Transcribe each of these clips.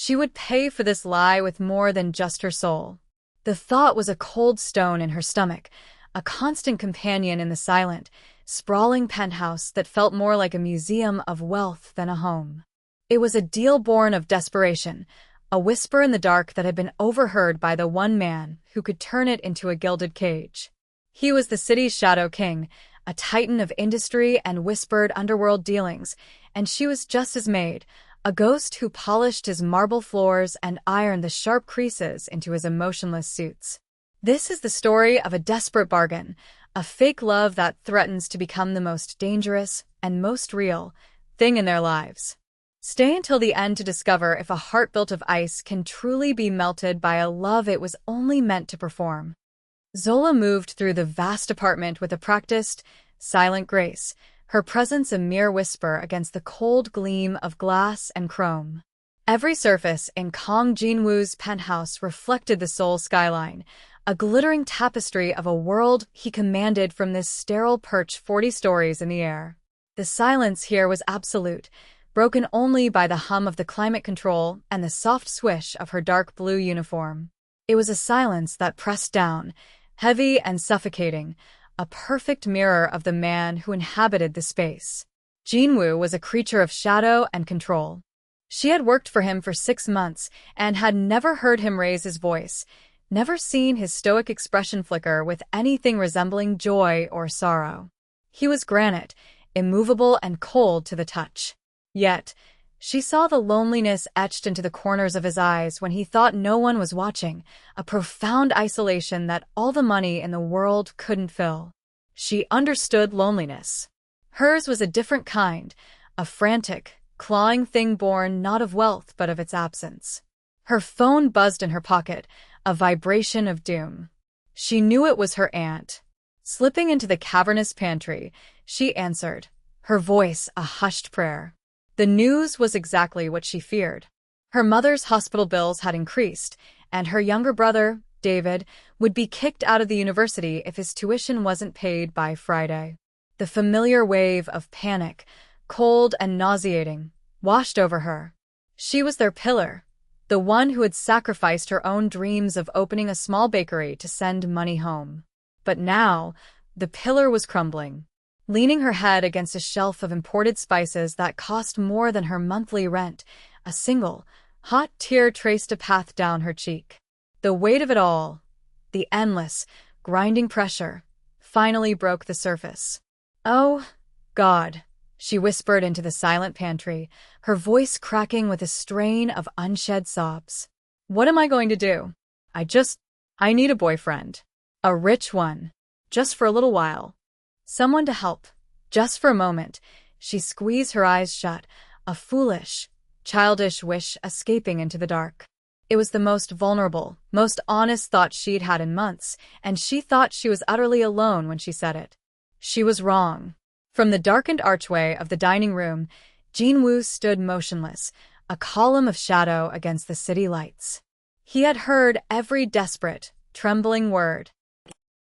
She would pay for this lie with more than just her soul. The thought was a cold stone in her stomach, a constant companion in the silent, sprawling penthouse that felt more like a museum of wealth than a home. It was a deal born of desperation, a whisper in the dark that had been overheard by the one man who could turn it into a gilded cage. He was the city's shadow king, a titan of industry and whispered underworld dealings, and she was just his maid, a ghost who polished his marble floors and ironed the sharp creases into his emotionless suits. This is the story of a desperate bargain, a fake love that threatens to become the most dangerous and most real thing in their lives. Stay until the end to discover if a heart built of ice can truly be melted by a love it was only meant to perform. Zola moved through the vast apartment with a practiced, silent grace, her presence a mere whisper against the cold gleam of glass and chrome. Every surface in Kong Jinwoo's penthouse reflected the Seoul skyline, a glittering tapestry of a world he commanded from this sterile perch 40 stories in the air. The silence here was absolute, broken only by the hum of the climate control and the soft swish of her dark blue uniform. It was a silence that pressed down, heavy and suffocating, a perfect mirror of the man who inhabited the space. Jinwoo was a creature of shadow and control. She had worked for him for 6 months and had never heard him raise his voice, never seen his stoic expression flicker with anything resembling joy or sorrow. He was granite, immovable and cold to the touch. Yet, she saw the loneliness etched into the corners of his eyes when he thought no one was watching, a profound isolation that all the money in the world couldn't fill. She understood loneliness. Hers was a different kind, a frantic, clawing thing born not of wealth but of its absence. Her phone buzzed in her pocket, a vibration of doom. She knew it was her aunt. Slipping into the cavernous pantry, she answered, her voice a hushed prayer. The news was exactly what she feared. Her mother's hospital bills had increased, and her younger brother, David, would be kicked out of the university if his tuition wasn't paid by Friday. The familiar wave of panic, cold and nauseating, washed over her. She was their pillar, the one who had sacrificed her own dreams of opening a small bakery to send money home. But now, the pillar was crumbling. Leaning her head against a shelf of imported spices that cost more than her monthly rent, a single, hot tear traced a path down her cheek. The weight of it all, the endless, grinding pressure, finally broke the surface. "Oh, God," she whispered into the silent pantry, her voice cracking with a strain of unshed sobs. "What am I going to do? I need a boyfriend. A rich one. Just for a little while. Someone to help. Just for a moment." She squeezed her eyes shut, a foolish, childish wish escaping into the dark. It was the most vulnerable, most honest thought she'd had in months, and she thought she was utterly alone when she said it. She was wrong. From the darkened archway of the dining room, Jinwoo stood motionless, a column of shadow against the city lights. He had heard every desperate, trembling word.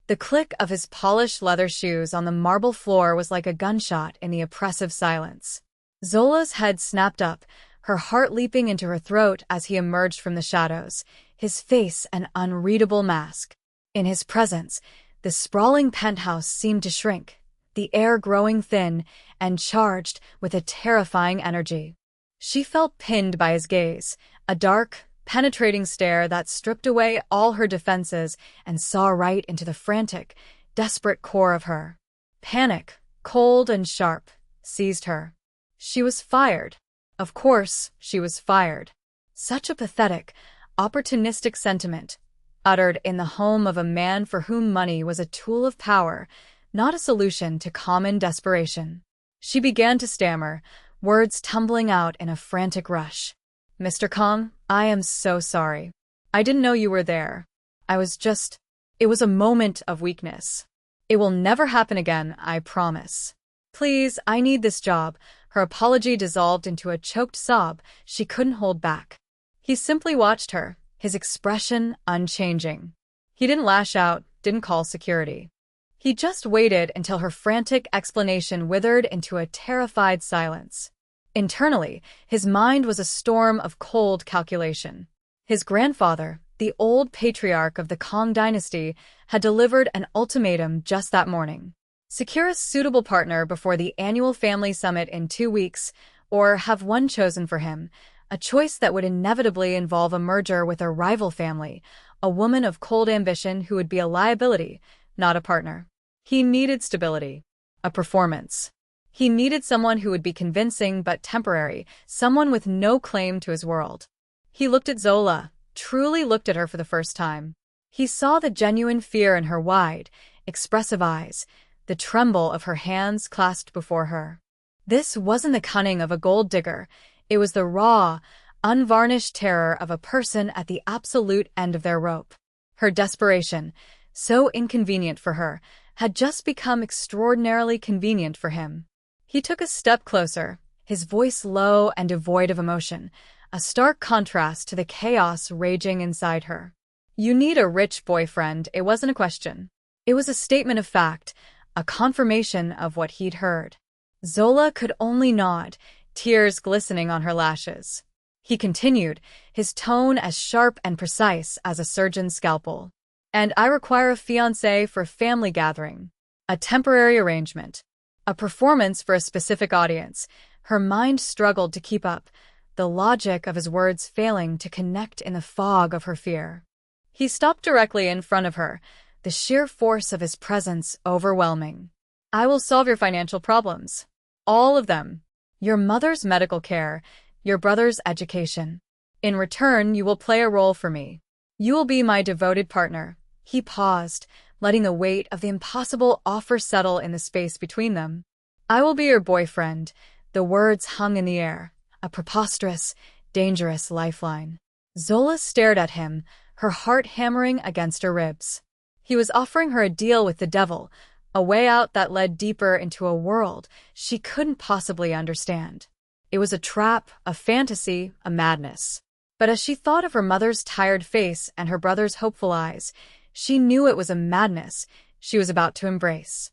The click of his polished leather shoes on the marble floor was like a gunshot in the oppressive silence. Zola's head snapped up, her heart leaping into her throat as he emerged from the shadows, his face an unreadable mask. In his presence, the sprawling penthouse seemed to shrink, the air growing thin and charged with a terrifying energy. She felt pinned by his gaze, a dark, penetrating stare that stripped away all her defenses and saw right into the frantic, desperate core of her. Panic, cold and sharp, seized her. She was fired. Of course, she was fired. Such a pathetic, opportunistic sentiment, uttered in the home of a man for whom money was a tool of power, not a solution to common desperation. She began to stammer, words tumbling out in a frantic rush. "Mr. Kong, I am so sorry. I didn't know you were there. It was a moment of weakness. It will never happen again, I promise. Please, I need this job." Her apology dissolved into a choked sob she couldn't hold back. He simply watched her, his expression unchanging. He didn't lash out, didn't call security. He just waited until her frantic explanation withered into a terrified silence. Internally, his mind was a storm of cold calculation. His grandfather, the old patriarch of the Kong dynasty, had delivered an ultimatum just that morning. Secure a suitable partner before the annual family summit in 2 weeks, or have one chosen for him, a choice that would inevitably involve a merger with a rival family, a woman of cold ambition who would be a liability, not a partner. He needed stability, a performance. He needed someone who would be convincing but temporary, someone with no claim to his world. He looked at Zola, truly looked at her for the first time. He saw the genuine fear in her wide, expressive eyes, the tremble of her hands clasped before her. This wasn't the cunning of a gold digger, it was the raw, unvarnished terror of a person at the absolute end of their rope. Her desperation, so inconvenient for her, had just become extraordinarily convenient for him. He took a step closer, his voice low and devoid of emotion, a stark contrast to the chaos raging inside her. "You need a rich boyfriend," it wasn't a question. It was a statement of fact, a confirmation of what he'd heard. Zola could only nod, tears glistening on her lashes. He continued, his tone as sharp and precise as a surgeon's scalpel. "And I require a fiancé for a family gathering. A temporary arrangement. A performance for a specific audience." Her mind struggled to keep up, the logic of his words failing to connect in the fog of her fear. He stopped directly in front of her, the sheer force of his presence overwhelming. "I will solve your financial problems. All of them. Your mother's medical care, your brother's education. In return, you will play a role for me. You will be my devoted partner." He paused, letting the weight of the impossible offer settle in the space between them. "I will be your boyfriend." The words hung in the air, a preposterous, dangerous lifeline. Zola stared at him, her heart hammering against her ribs. He was offering her a deal with the devil, a way out that led deeper into a world she couldn't possibly understand. It was a trap, a fantasy, a madness. But as she thought of her mother's tired face and her brother's hopeful eyes, she knew it was a madness she was about to embrace.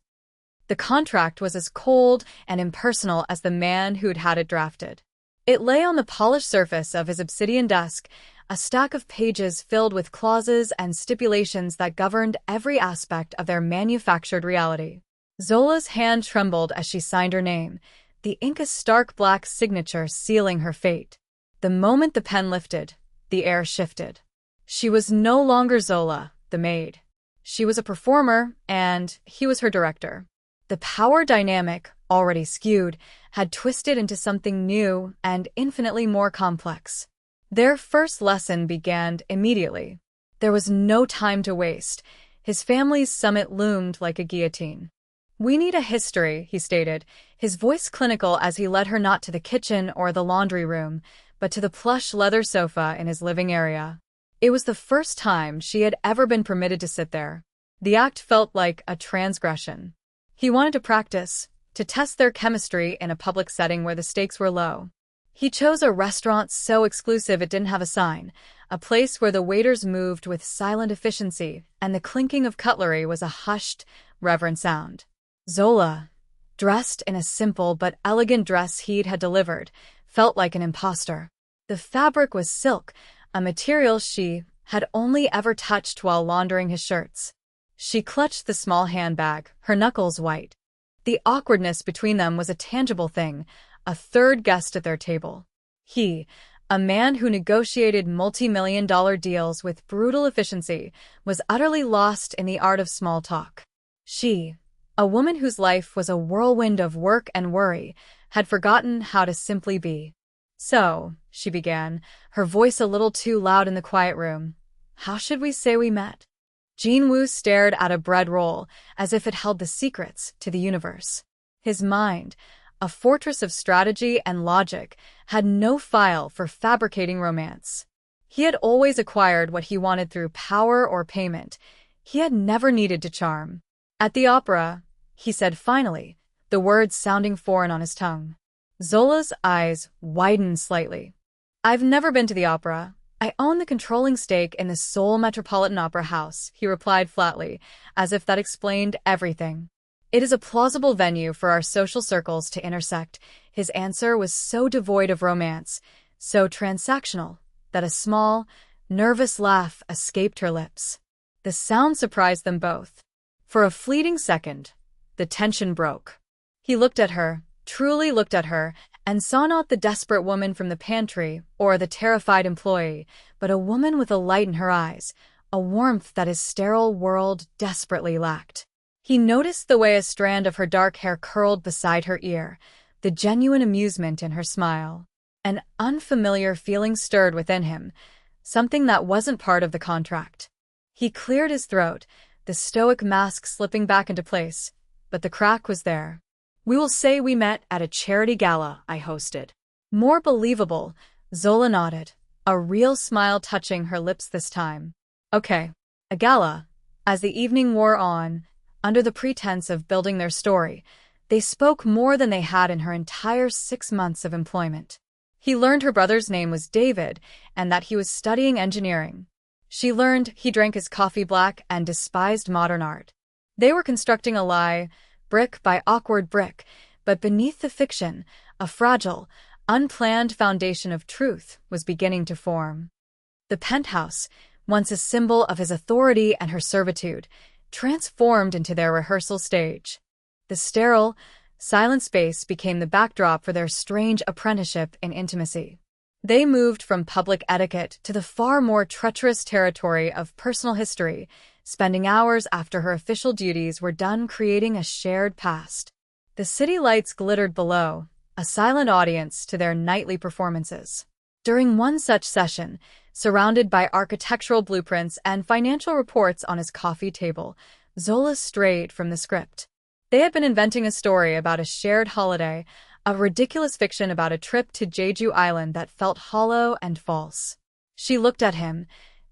The contract was as cold and impersonal as the man who'd had it drafted. It lay on the polished surface of his obsidian desk, a stack of pages filled with clauses and stipulations that governed every aspect of their manufactured reality. Zola's hand trembled as she signed her name, the ink a stark black signature sealing her fate. The moment the pen lifted, the air shifted. She was no longer Zola, the maid. She was a performer, and he was her director. The power dynamic, already skewed, had twisted into something new and infinitely more complex. Their first lesson began immediately. There was no time to waste. His family's summit loomed like a guillotine. "We need a history," he stated, his voice clinical as he led her not to the kitchen or the laundry room, but to the plush leather sofa in his living area. It was the first time she had ever been permitted to sit there. The act felt like a transgression. He wanted to practice, to test their chemistry in a public setting where the stakes were low. He chose a restaurant so exclusive it didn't have a sign, a place where the waiters moved with silent efficiency and the clinking of cutlery was a hushed, reverent sound. Zola, dressed in a simple but elegant dress he'd had delivered, felt like an imposter. The fabric was silk, a material she had only ever touched while laundering his shirts. She clutched the small handbag, her knuckles white. The awkwardness between them was a tangible thing, a third guest at their table. He, a man who negotiated multi-million-dollar deals with brutal efficiency, was utterly lost in the art of small talk. She, a woman whose life was a whirlwind of work and worry, had forgotten how to simply be. "So," she began, her voice a little too loud in the quiet room, "how should we say we met?" Jin-woo stared at a bread roll, as if it held the secrets to the universe. His mind, a fortress of strategy and logic, had no file for fabricating romance. He had always acquired what he wanted through power or payment. He had never needed to charm. "At the opera," he said finally, the words sounding foreign on his tongue. Zola's eyes widened slightly. "I've never been to the opera. I own the controlling stake in the Seoul Metropolitan Opera House," he replied flatly, as if that explained everything. It is a plausible venue for our social circles to intersect. His answer was so devoid of romance, so transactional, that a small, nervous laugh escaped her lips. The sound surprised them both. For a fleeting second, the tension broke. He looked at her, truly looked at her, and saw not the desperate woman from the pantry or the terrified employee, but a woman with a light in her eyes, a warmth that his sterile world desperately lacked. He noticed the way a strand of her dark hair curled beside her ear, the genuine amusement in her smile. An unfamiliar feeling stirred within him, something that wasn't part of the contract. He cleared his throat, the stoic mask slipping back into place, but the crack was there. "We will say we met at a charity gala I hosted." More believable, Zola nodded, a real smile touching her lips this time. Okay, a gala. As the evening wore on, under the pretense of building their story, they spoke more than they had in her entire 6 months of employment. He learned her brother's name was David and that he was studying engineering. She learned he drank his coffee black and despised modern art. They were constructing a lie, brick by awkward brick, but beneath the fiction, a fragile, unplanned foundation of truth was beginning to form. The penthouse, once a symbol of his authority and her servitude, transformed into their rehearsal stage. The sterile, silent space became the backdrop for their strange apprenticeship in intimacy. They moved from public etiquette to the far more treacherous territory of personal history, spending hours after her official duties were done creating a shared past. The city lights glittered below, a silent audience to their nightly performances. During one such session, surrounded by architectural blueprints and financial reports on his coffee table, Zola strayed from the script. They had been inventing a story about a shared holiday, a ridiculous fiction about a trip to Jeju Island that felt hollow and false. She looked at him,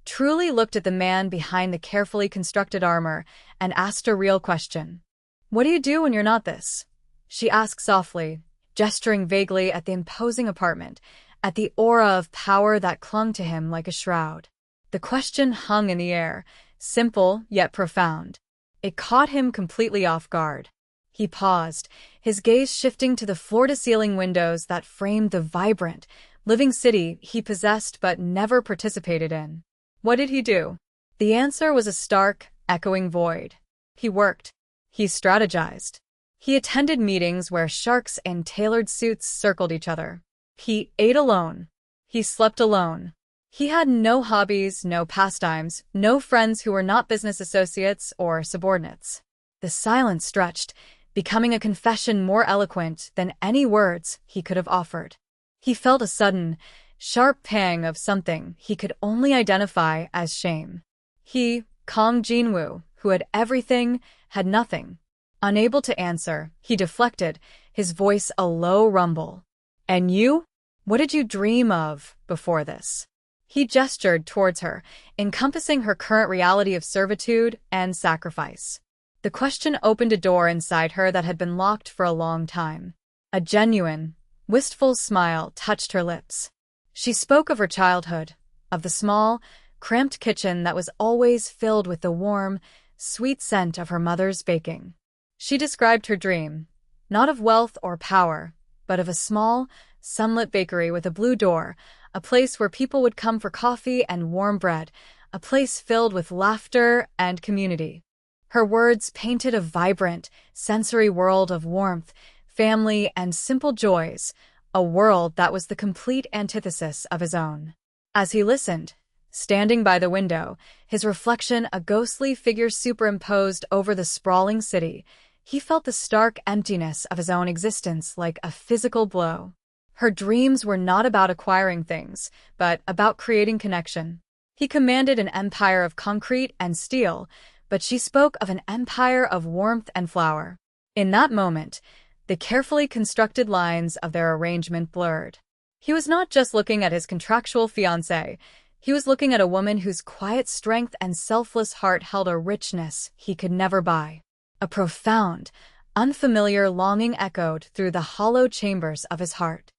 truly looked at the man behind the carefully constructed armor, and asked a real question. "What do you do when you're not this?" She asked softly, gesturing vaguely at the imposing apartment, at the aura of power that clung to him like a shroud. The question hung in the air, simple yet profound. It caught him completely off guard. He paused, his gaze shifting to the floor-to-ceiling windows that framed the vibrant, living city he possessed but never participated in. What did he do? The answer was a stark, echoing void. He worked. He strategized. He attended meetings where sharks in tailored suits circled each other. He ate alone. He slept alone. He had no hobbies, no pastimes, no friends who were not business associates or subordinates. The silence stretched, becoming a confession more eloquent than any words he could have offered. He felt a sudden, sharp pang of something he could only identify as shame. He, Kong Jinwoo, who had everything, had nothing. Unable to answer, he deflected, his voice a low rumble. "And you? What did you dream of before this?" He gestured towards her, encompassing her current reality of servitude and sacrifice. The question opened a door inside her that had been locked for a long time. A genuine, wistful smile touched her lips. She spoke of her childhood, of the small, cramped kitchen that was always filled with the warm, sweet scent of her mother's baking. She described her dream, not of wealth or power, but of a small, sunlit bakery with a blue door, a place where people would come for coffee and warm bread, a place filled with laughter and community. Her words painted a vibrant, sensory world of warmth, family, and simple joys, a world that was the complete antithesis of his own. As he listened, standing by the window, his reflection a ghostly figure superimposed over the sprawling city, he felt the stark emptiness of his own existence like a physical blow. Her dreams were not about acquiring things, but about creating connection. He commanded an empire of concrete and steel, but she spoke of an empire of warmth and flower. In that moment, the carefully constructed lines of their arrangement blurred. He was not just looking at his contractual fiancée, he was looking at a woman whose quiet strength and selfless heart held a richness he could never buy. A profound, unfamiliar longing echoed through the hollow chambers of his heart.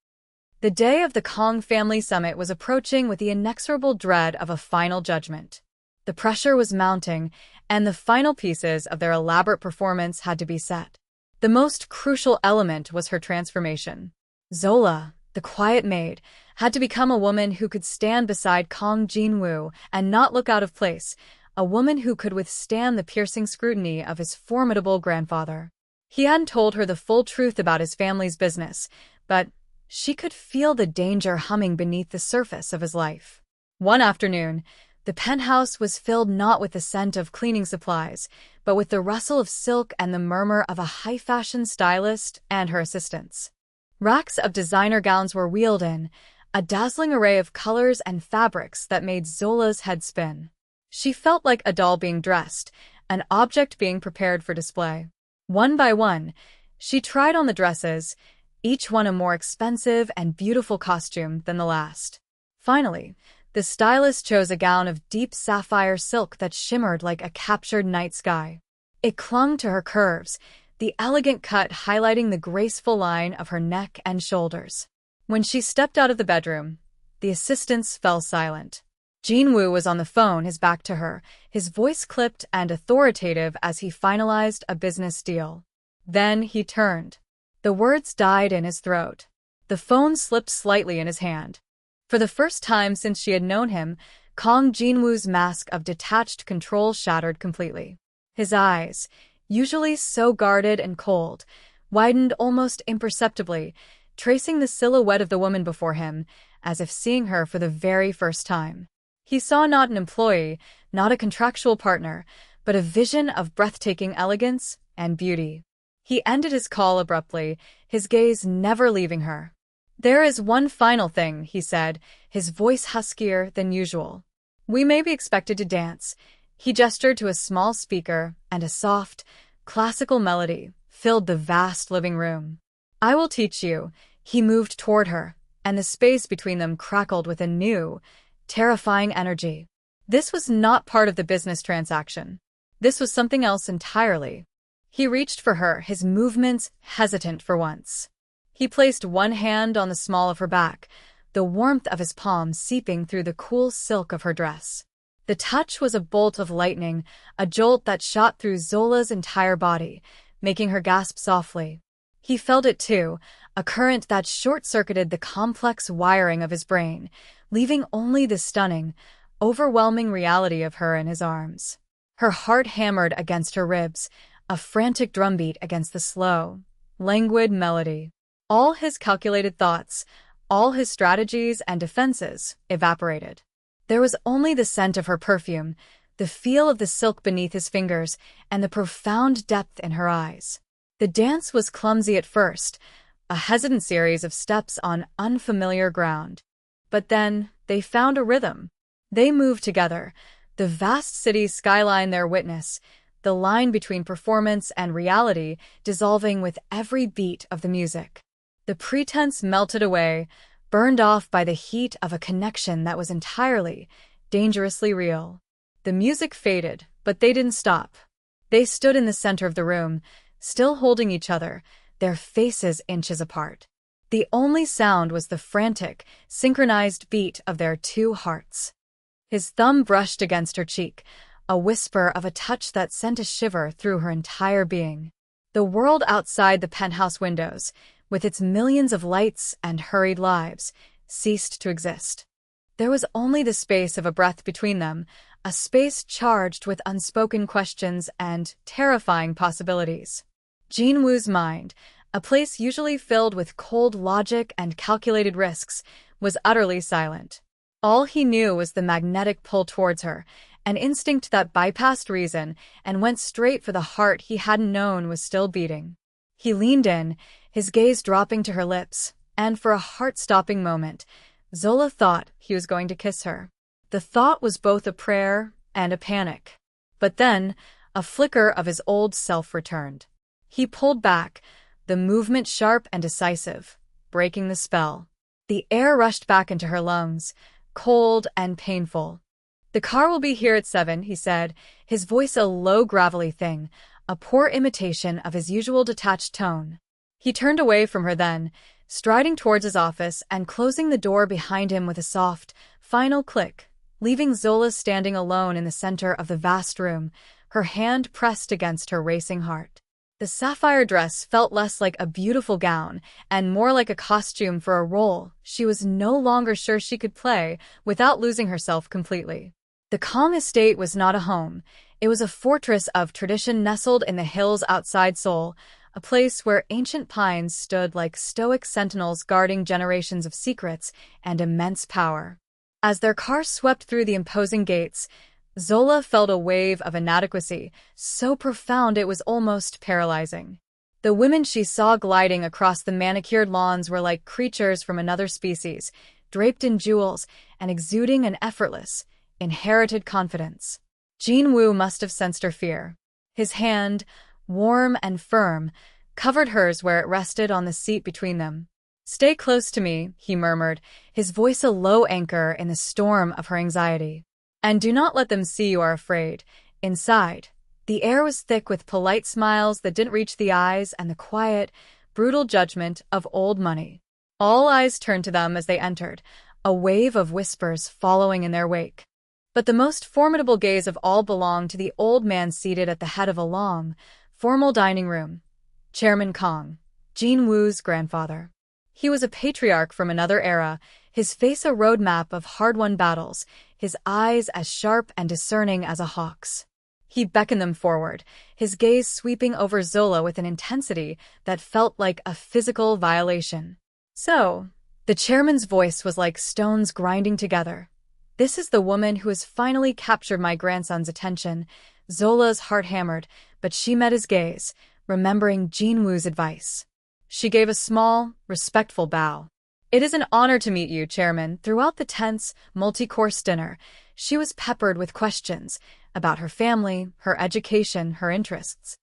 The day of the Kong family summit was approaching with the inexorable dread of a final judgment. The pressure was mounting, and the final pieces of their elaborate performance had to be set. The most crucial element was her transformation. Zola, the quiet maid, had to become a woman who could stand beside Kang Jin-woo and not look out of place, a woman who could withstand the piercing scrutiny of his formidable grandfather. He hadn't told her the full truth about his family's business, but she could feel the danger humming beneath the surface of his life. One afternoon, the penthouse was filled not with the scent of cleaning supplies, but with the rustle of silk and the murmur of a high-fashion stylist and her assistants. Racks of designer gowns were wheeled in, a dazzling array of colors and fabrics that made Zola's head spin. She felt like a doll being dressed, an object being prepared for display. One by one, she tried on the dresses, each one a more expensive and beautiful costume than the last. Finally, the stylist chose a gown of deep sapphire silk that shimmered like a captured night sky. It clung to her curves, the elegant cut highlighting the graceful line of her neck and shoulders. When she stepped out of the bedroom, the assistants fell silent. Jin-woo was on the phone, his back to her, his voice clipped and authoritative as he finalized a business deal. Then he turned. The words died in his throat. The phone slipped slightly in his hand. For the first time since she had known him, Kang Jin-woo's mask of detached control shattered completely. His eyes, usually so guarded and cold, widened almost imperceptibly, tracing the silhouette of the woman before him, as if seeing her for the very first time. He saw not an employee, not a contractual partner, but a vision of breathtaking elegance and beauty. He ended his call abruptly, his gaze never leaving her. "There is one final thing," he said, his voice huskier than usual. "We may be expected to dance." He gestured to a small speaker, and a soft, classical melody filled the vast living room. "I will teach you." He moved toward her, and the space between them crackled with a new, terrifying energy. This was not part of the business transaction. This was something else entirely. He reached for her, his movements hesitant for once. He placed one hand on the small of her back, the warmth of his palm seeping through the cool silk of her dress. The touch was a bolt of lightning, a jolt that shot through Zola's entire body, making her gasp softly. He felt it too, a current that short-circuited the complex wiring of his brain, leaving only the stunning, overwhelming reality of her in his arms. Her heart hammered against her ribs, a frantic drumbeat against the slow, languid melody. All his calculated thoughts, all his strategies and defenses, evaporated. There was only the scent of her perfume, the feel of the silk beneath his fingers, and the profound depth in her eyes. The dance was clumsy at first, a hesitant series of steps on unfamiliar ground. But then they found a rhythm. They moved together, the vast city's skyline their witness, the line between performance and reality dissolving with every beat of the music. The pretense melted away, burned off by the heat of a connection that was entirely, dangerously real. The music faded, but they didn't stop. They stood in the center of the room, still holding each other, their faces inches apart. The only sound was the frantic, synchronized beat of their two hearts. His thumb brushed against her cheek, a whisper of a touch that sent a shiver through her entire being. The world outside the penthouse windows, with its millions of lights and hurried lives, ceased to exist. There was only the space of a breath between them, a space charged with unspoken questions and terrifying possibilities. Jin-woo's mind, a place usually filled with cold logic and calculated risks, was utterly silent. All he knew was the magnetic pull towards her, an instinct that bypassed reason and went straight for the heart he hadn't known was still beating. He leaned in, his gaze dropping to her lips, and for a heart-stopping moment, Zola thought he was going to kiss her. The thought was both a prayer and a panic. But then, a flicker of his old self returned. He pulled back, the movement sharp and decisive, breaking the spell. The air rushed back into her lungs, cold and painful. "The car will be here at 7, he said, his voice a low, gravelly thing, a poor imitation of his usual detached tone. He turned away from her then, striding towards his office and closing the door behind him with a soft, final click, leaving Zola standing alone in the center of the vast room, her hand pressed against her racing heart. The sapphire dress felt less like a beautiful gown and more like a costume for a role she was no longer sure she could play without losing herself completely. The calm estate was not a home. It was a fortress of tradition nestled in the hills outside Seoul, a place where ancient pines stood like stoic sentinels guarding generations of secrets and immense power. As their car swept through the imposing gates, Zola felt a wave of inadequacy, so profound it was almost paralyzing. The women she saw gliding across the manicured lawns were like creatures from another species, draped in jewels and exuding an effortless, inherited confidence. Jin-woo must have sensed her fear. His hand, warm and firm, covered hers where it rested on the seat between them. "Stay close to me," he murmured, his voice a low anchor in the storm of her anxiety. "And do not let them see you are afraid." Inside, the air was thick with polite smiles that didn't reach the eyes and the quiet, brutal judgment of old money. All eyes turned to them as they entered, a wave of whispers following in their wake. But the most formidable gaze of all belonged to the old man seated at the head of a long, formal dining room. Chairman Kong, Jin-woo's grandfather. He was a patriarch from another era, his face a roadmap of hard-won battles, his eyes as sharp and discerning as a hawk's. He beckoned them forward, his gaze sweeping over Zola with an intensity that felt like a physical violation. "So," the chairman's voice was like stones grinding together. "This is the woman who has finally captured my grandson's attention." Zola's heart hammered, but she met his gaze, remembering Jin-woo's advice. She gave a small, respectful bow. "It is an honor to meet you, Chairman." Throughout the tense, multi-course dinner, she was peppered with questions about her family, her education, her interests.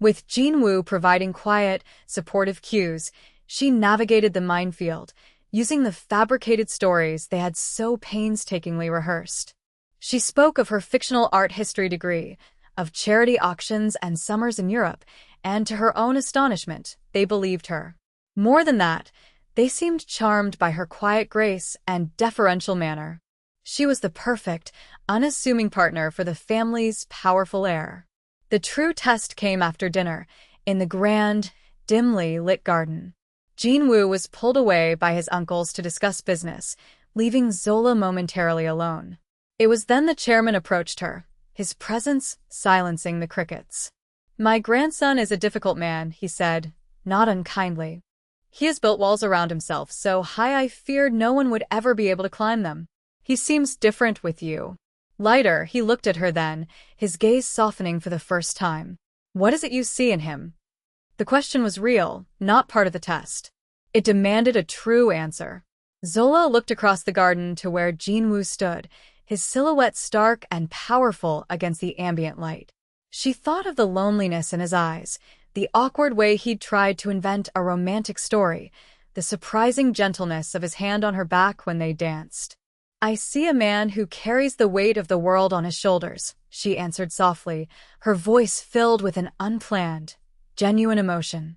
With Jin-woo providing quiet, supportive cues, she navigated the minefield, using the fabricated stories they had so painstakingly rehearsed. She spoke of her fictional art history degree, of charity auctions and summers in Europe, and to her own astonishment, they believed her. More than that, they seemed charmed by her quiet grace and deferential manner. She was the perfect, unassuming partner for the family's powerful heir. The true test came after dinner, in the grand, dimly lit garden. Jin-woo was pulled away by his uncles to discuss business, leaving Zola momentarily alone. It was then the chairman approached her, his presence silencing the crickets. "My grandson is a difficult man," he said, not unkindly. "He has built walls around himself so high I feared no one would ever be able to climb them. He seems different with you." Lighter, he looked at her then, his gaze softening for the first time. "What is it you see in him?" The question was real, not part of the test. It demanded a true answer. Zola looked across the garden to where Jin-woo stood, his silhouette stark and powerful against the ambient light. She thought of the loneliness in his eyes, the awkward way he'd tried to invent a romantic story, the surprising gentleness of his hand on her back when they danced. "I see a man who carries the weight of the world on his shoulders," she answered softly, her voice filled with an unplanned, genuine emotion.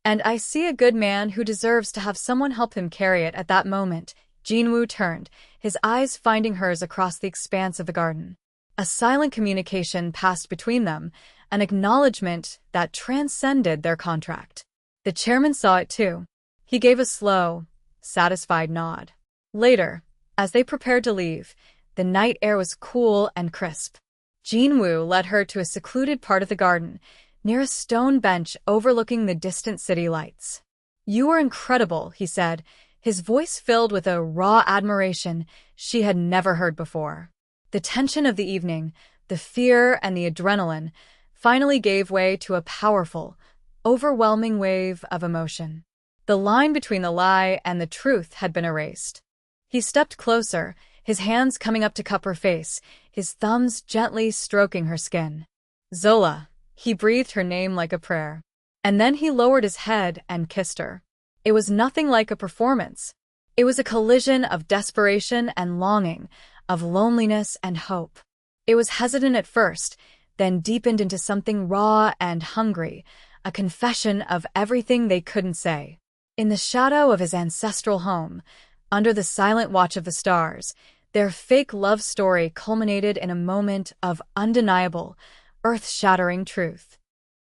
"And I see a good man who deserves to have someone help him carry it." At that moment, Jin-woo turned, his eyes finding hers across the expanse of the garden. A silent communication passed between them, an acknowledgement that transcended their contract. The chairman saw it too. He gave a slow, satisfied nod. Later, as they prepared to leave, the night air was cool and crisp. Jin-woo led her to a secluded part of the garden, near a stone bench overlooking the distant city lights. "You are incredible," he said, his voice filled with a raw admiration she had never heard before. The tension of the evening, the fear and the adrenaline, finally gave way to a powerful, overwhelming wave of emotion. The line between the lie and the truth had been erased. He stepped closer, his hands coming up to cup her face, his thumbs gently stroking her skin. "Zola," he breathed her name like a prayer. And then he lowered his head and kissed her. It was nothing like a performance. It was a collision of desperation and longing, of loneliness and hope. It was hesitant at first, then deepened into something raw and hungry, a confession of everything they couldn't say. In the shadow of his ancestral home, under the silent watch of the stars, Their fake love story culminated in a moment of undeniable, earth-shattering truth.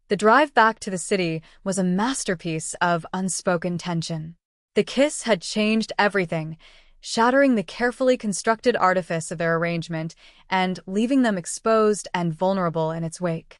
The drive back to the city was a masterpiece of unspoken tension. The kiss had changed everything, shattering the carefully constructed artifice of their arrangement and leaving them exposed and vulnerable in its wake.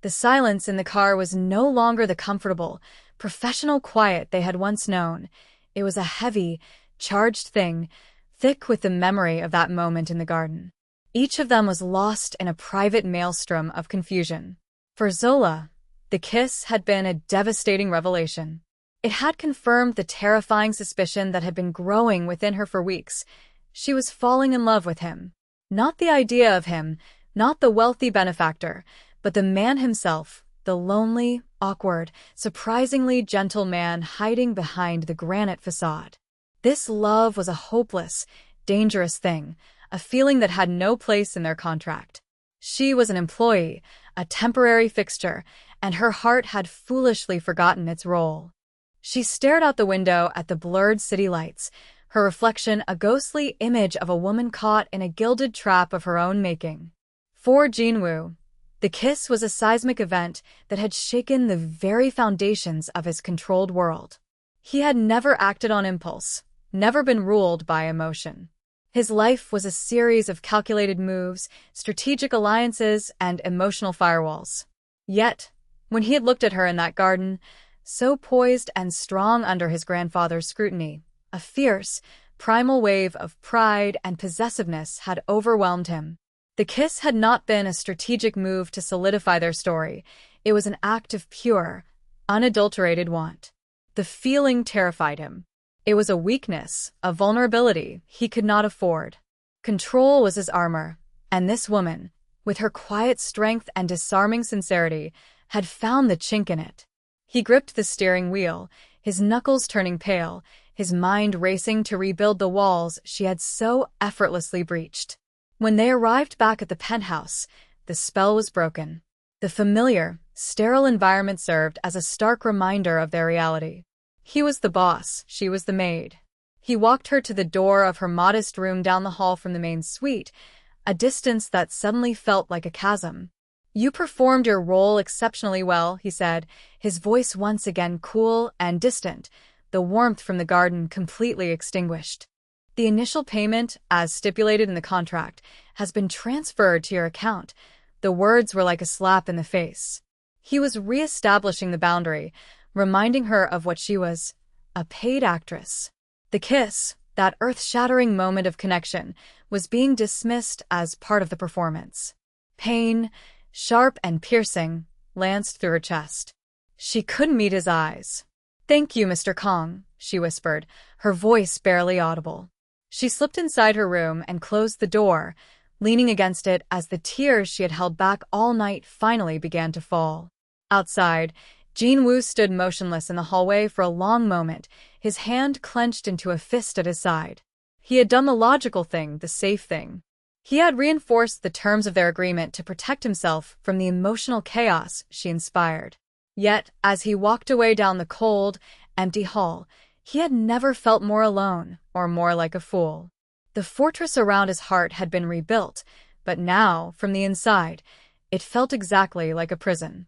The silence in the car was no longer the comfortable, professional quiet they had once known. It was a heavy, charged thing, thick with the memory of that moment in the garden. Each of them was lost in a private maelstrom of confusion. For Zola, the kiss had been a devastating revelation. It had confirmed the terrifying suspicion that had been growing within her for weeks. She was falling in love with him. Not the idea of him, not the wealthy benefactor, but the man himself, the lonely, awkward, surprisingly gentle man hiding behind the granite facade. This love was a hopeless, dangerous thing, a feeling that had no place in their contract. She was an employee, a temporary fixture, and her heart had foolishly forgotten its role. She stared out the window at the blurred city lights, her reflection a ghostly image of a woman caught in a gilded trap of her own making. For Jinwoo, the kiss was a seismic event that had shaken the very foundations of his controlled world. He had never acted on impulse, never been ruled by emotion. His life was a series of calculated moves, strategic alliances, and emotional firewalls. Yet, when he had looked at her in that garden, so poised and strong under his grandfather's scrutiny, a fierce, primal wave of pride and possessiveness had overwhelmed him. The kiss had not been a strategic move to solidify their story. It was an act of pure, unadulterated want. The feeling terrified him. It was a weakness, a vulnerability he could not afford. Control was his armor, and this woman, with her quiet strength and disarming sincerity, had found the chink in it. He gripped the steering wheel, his knuckles turning pale, his mind racing to rebuild the walls she had so effortlessly breached. When they arrived back at the penthouse, the spell was broken. The familiar, sterile environment served as a stark reminder of their reality. He was the boss, she was the maid. He walked her to the door of her modest room down the hall from the main suite, a distance that suddenly felt like a chasm. "You performed your role exceptionally well," he said, his voice once again cool and distant, the warmth from the garden completely extinguished. "The initial payment, as stipulated in the contract, has been transferred to your account." The words were like a slap in the face. He was re-establishing the boundary, reminding her of what she was, a paid actress. The kiss, that earth-shattering moment of connection, was being dismissed as part of the performance. Pain, sharp and piercing, lanced through her chest. She couldn't meet his eyes. "Thank you, Mr. Kong," she whispered, her voice barely audible. She slipped inside her room and closed the door, leaning against it as the tears she had held back all night finally began to fall. Outside, Jinwoo stood motionless in the hallway for a long moment, his hand clenched into a fist at his side. He had done the logical thing, the safe thing. He had reinforced the terms of their agreement to protect himself from the emotional chaos she inspired. Yet, as he walked away down the cold, empty hall, he had never felt more alone or more like a fool. The fortress around his heart had been rebuilt, but now, from the inside, it felt exactly like a prison.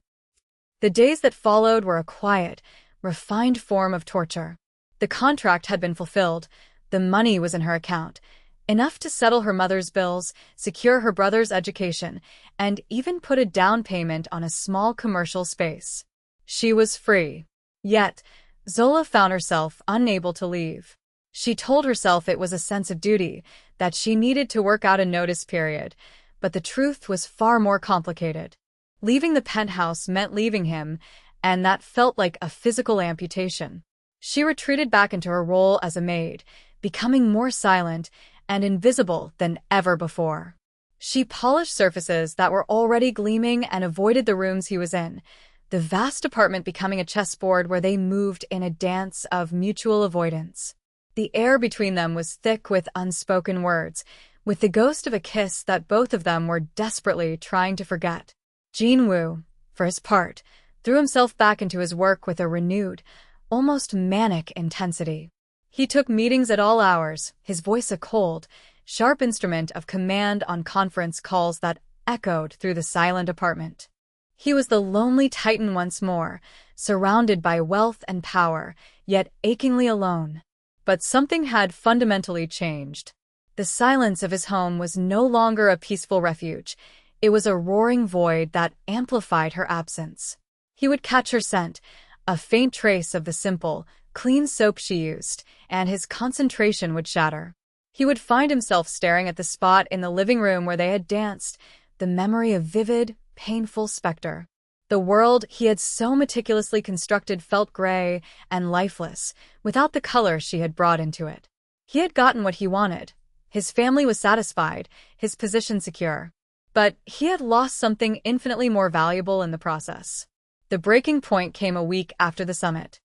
The days that followed were a quiet, refined form of torture. The contract had been fulfilled, the money was in her account, enough to settle her mother's bills, secure her brother's education, and even put a down payment on a small commercial space. She was free. Yet, Zola found herself unable to leave. She told herself it was a sense of duty, that she needed to work out a notice period, but the truth was far more complicated. Leaving the penthouse meant leaving him, and that felt like a physical amputation. She retreated back into her role as a maid, becoming more silent and invisible than ever before. She polished surfaces that were already gleaming and avoided the rooms he was in, the vast apartment becoming a chessboard where they moved in a dance of mutual avoidance. The air between them was thick with unspoken words, with the ghost of a kiss that both of them were desperately trying to forget. Jinwoo, for his part, threw himself back into his work with a renewed, almost manic intensity. He took meetings at all hours, his voice a cold, sharp instrument of command on conference calls that echoed through the silent apartment. He was the lonely titan once more, surrounded by wealth and power, yet achingly alone. But something had fundamentally changed. The silence of his home was no longer a peaceful refuge. It was a roaring void that amplified her absence. He would catch her scent, a faint trace of the simple, clean soap she used, and his concentration would shatter. He would find himself staring at the spot in the living room where they had danced, the memory of vivid, painful specter. The world he had so meticulously constructed felt gray and lifeless, without the color she had brought into it. He had gotten what he wanted. His family was satisfied, his position secure. But he had lost something infinitely more valuable in the process. The breaking point came a week after the summit.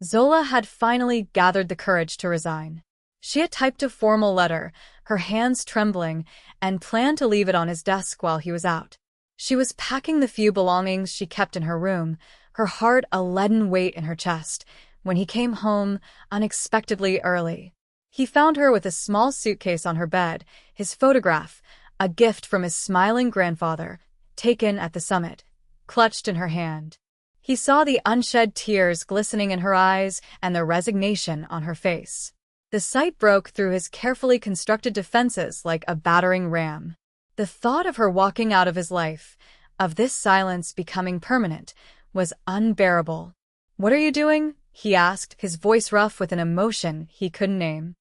Zola had finally gathered the courage to resign. She had typed a formal letter, her hands trembling, and planned to leave it on his desk while he was out. She was packing the few belongings she kept in her room, her heart a leaden weight in her chest, when he came home unexpectedly early. He found her with a small suitcase on her bed, his photograph, a gift from his smiling grandfather, taken at the summit, clutched in her hand. He saw the unshed tears glistening in her eyes and the resignation on her face. The sight broke through his carefully constructed defenses like a battering ram. The thought of her walking out of his life, of this silence becoming permanent, was unbearable. "What are you doing?" he asked, his voice rough with an emotion he couldn't name.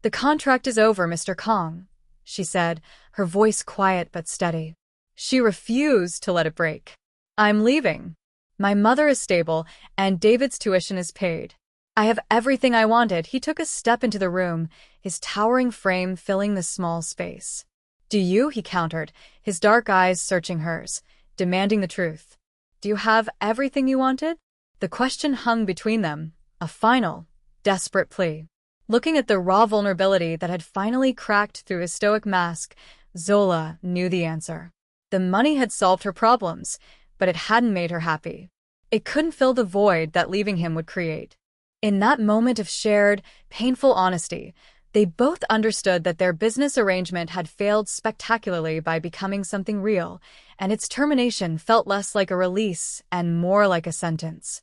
"The contract is over, Mr. Kong," she said, her voice quiet but steady. She refused to let it break. "I'm leaving. My mother is stable, and David's tuition is paid. I have everything I wanted." He took a step into the room, his towering frame filling the small space. "Do you?" he countered, his dark eyes searching hers, demanding the truth. "Do you have everything you wanted?" The question hung between them, a final, desperate plea. Looking at the raw vulnerability that had finally cracked through his stoic mask, Zola knew the answer. The money had solved her problems, but it hadn't made her happy. It couldn't fill the void that leaving him would create. In that moment of shared, painful honesty, they both understood that their business arrangement had failed spectacularly by becoming something real, and its termination felt less like a release and more like a sentence.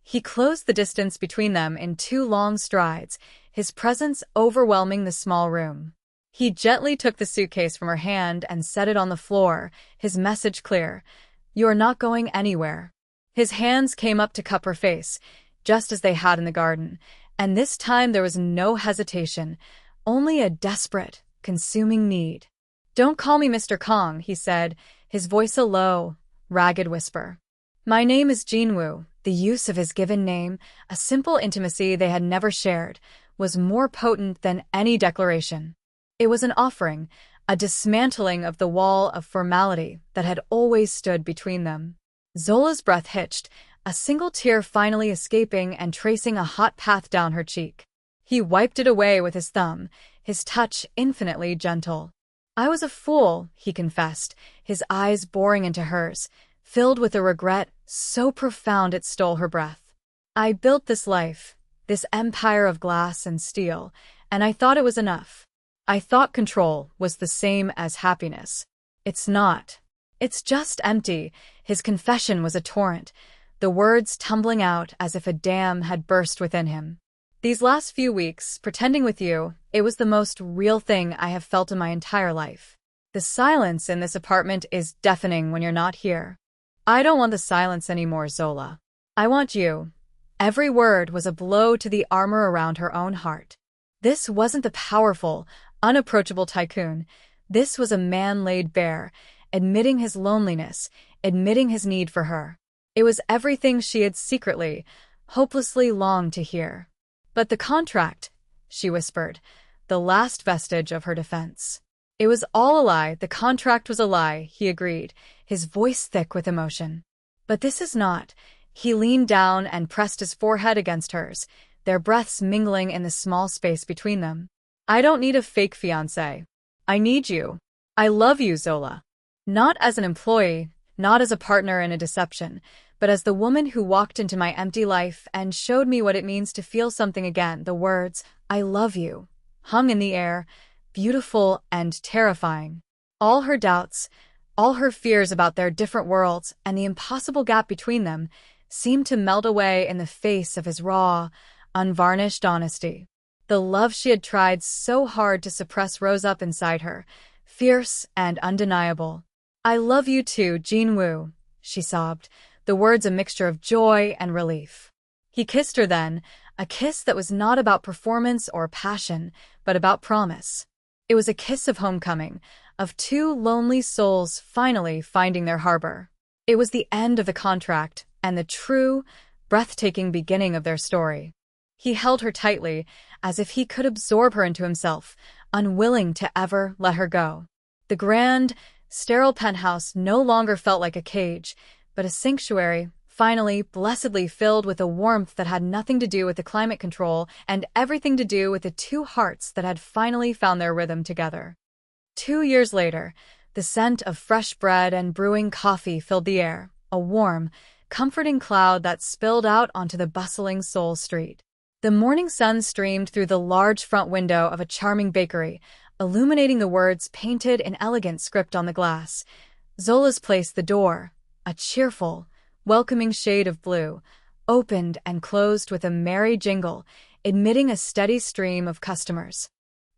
He closed the distance between them in 2 long strides, his presence overwhelming the small room. He gently took the suitcase from her hand and set it on the floor, his message clear: "You are not going anywhere." His hands came up to cup her face, just as they had in the garden, and this time there was no hesitation, only a desperate, consuming need. "Don't call me Mr. Kong," he said, his voice a low, ragged whisper. "My name is Jinwoo." The use of his given name, a simple intimacy they had never shared, was more potent than any declaration. It was an offering, a dismantling of the wall of formality that had always stood between them. Zola's breath hitched, a single tear finally escaping and tracing a hot path down her cheek. He wiped it away with his thumb, his touch infinitely gentle. "I was a fool," he confessed, his eyes boring into hers, filled with a regret so profound it stole her breath. "I built this life, this empire of glass and steel, and I thought it was enough. I thought control was the same as happiness. It's not. It's just empty." His confession was a torrent, the words tumbling out as if a dam had burst within him. "These last few weeks, pretending with you, it was the most real thing I have felt in my entire life. The silence in this apartment is deafening when you're not here. I don't want the silence anymore, Zola. I want you." Every word was a blow to the armor around her own heart. This wasn't the powerful, unapproachable tycoon. This was a man laid bare, admitting his loneliness, admitting his need for her. It was everything she had secretly, hopelessly longed to hear. "But the contract," she whispered, the last vestige of her defense. "It was all a lie. The contract was a lie," he agreed, his voice thick with emotion. "But this is not." He leaned down and pressed his forehead against hers, their breaths mingling in the small space between them. "I don't need a fake fiancé. I need you. I love you, Zola. Not as an employee, not as a partner in a deception, but as the woman who walked into my empty life and showed me what it means to feel something again." The words, "I love you," hung in the air, beautiful and terrifying. All her doubts, all her fears about their different worlds and the impossible gap between them seemed to melt away in the face of his raw, unvarnished honesty. The love she had tried so hard to suppress rose up inside her, fierce and undeniable. "I love you too, Jin-woo," she sobbed, the words a mixture of joy and relief. He kissed her then, a kiss that was not about performance or passion, but about promise. It was a kiss of homecoming, of two lonely souls finally finding their harbor. It was the end of the contract and the true, breathtaking beginning of their story. He held her tightly, as if he could absorb her into himself, unwilling to ever let her go. The grand, sterile penthouse no longer felt like a cage, but a sanctuary, finally, blessedly filled with a warmth that had nothing to do with the climate control and everything to do with the two hearts that had finally found their rhythm together. 2 years later, the scent of fresh bread and brewing coffee filled the air, a warm, comforting cloud that spilled out onto the bustling Seoul street. The morning sun streamed through the large front window of a charming bakery, illuminating the words painted in elegant script on the glass. Zola's Place, the door, a cheerful, welcoming shade of blue, opened and closed with a merry jingle, admitting a steady stream of customers.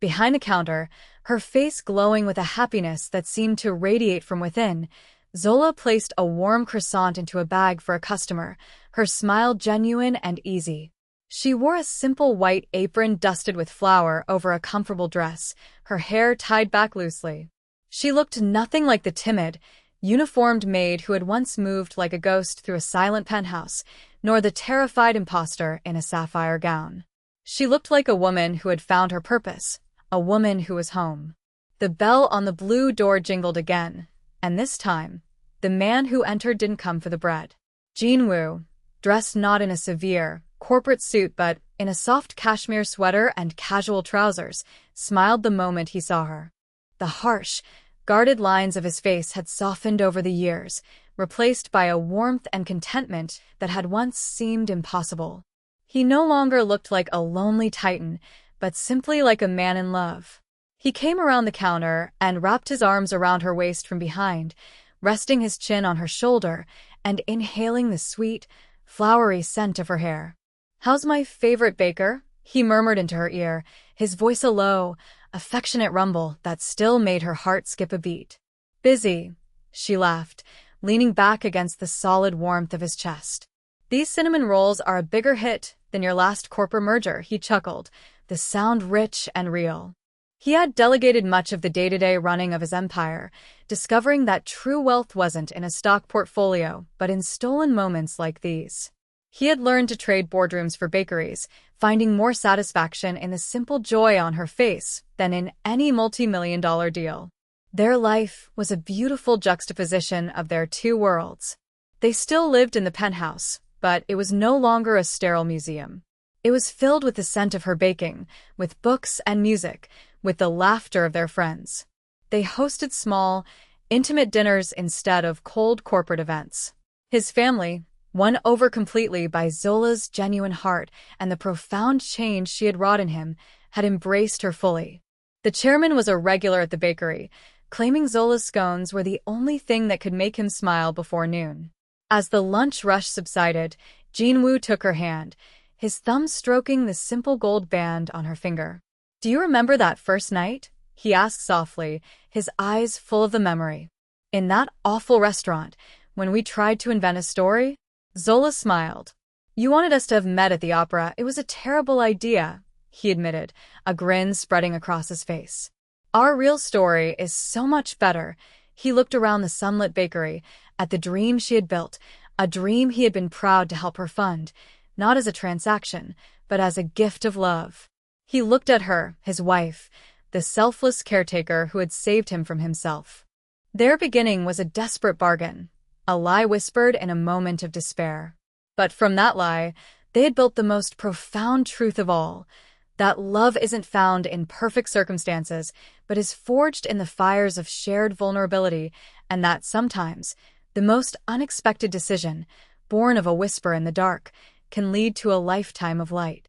Behind the counter, her face glowing with a happiness that seemed to radiate from within, Zola placed a warm croissant into a bag for a customer, her smile genuine and easy. She wore a simple white apron dusted with flour over a comfortable dress, her hair tied back loosely. She looked nothing like the timid, uniformed maid who had once moved like a ghost through a silent penthouse, nor the terrified imposter in a sapphire gown. She looked like a woman who had found her purpose, a woman who was home. The bell on the blue door jingled again, and this time, the man who entered didn't come for the bread. Jin-woo, dressed not in a severe, corporate suit but in a soft cashmere sweater and casual trousers, smiled the moment he saw her. The harsh, guarded lines of his face had softened over the years, replaced by a warmth and contentment that had once seemed impossible. He no longer looked like a lonely titan, but simply like a man in love. He came around the counter and wrapped his arms around her waist from behind, resting his chin on her shoulder and inhaling the sweet, flowery scent of her hair. "How's my favorite baker?" he murmured into her ear, his voice a low, affectionate rumble that still made her heart skip a beat. "Busy," she laughed, leaning back against the solid warmth of his chest. "These cinnamon rolls are a bigger hit than your last corporate merger," he chuckled, the sound rich and real. He had delegated much of the day-to-day running of his empire, discovering that true wealth wasn't in a stock portfolio, but in stolen moments like these. He had learned to trade boardrooms for bakeries, finding more satisfaction in the simple joy on her face than in any multi-million-dollar deal. Their life was a beautiful juxtaposition of their two worlds. They still lived in the penthouse, but it was no longer a sterile museum. It was filled with the scent of her baking, with books and music, with the laughter of their friends. They hosted small, intimate dinners instead of cold corporate events. His family, won over completely by Zola's genuine heart and the profound change she had wrought in him, had embraced her fully. The chairman was a regular at the bakery, claiming Zola's scones were the only thing that could make him smile before noon. As the lunch rush subsided, Jin-woo took her hand, his thumb stroking the simple gold band on her finger. "Do you remember that first night?" he asked softly, his eyes full of the memory. "In that awful restaurant, when we tried to invent a story?" Zola smiled. "You wanted us to have met at the opera. It was a terrible idea," he admitted, a grin spreading across his face. "Our real story is so much better." He looked around the sunlit bakery, at the dream she had built, a dream he had been proud to help her fund, not as a transaction, but as a gift of love. He looked at her, his wife, the selfless caretaker who had saved him from himself. Their beginning was a desperate bargain, a lie whispered in a moment of despair. But from that lie, they had built the most profound truth of all, that love isn't found in perfect circumstances, but is forged in the fires of shared vulnerability, and that sometimes, the most unexpected decision, born of a whisper in the dark, can lead to a lifetime of light.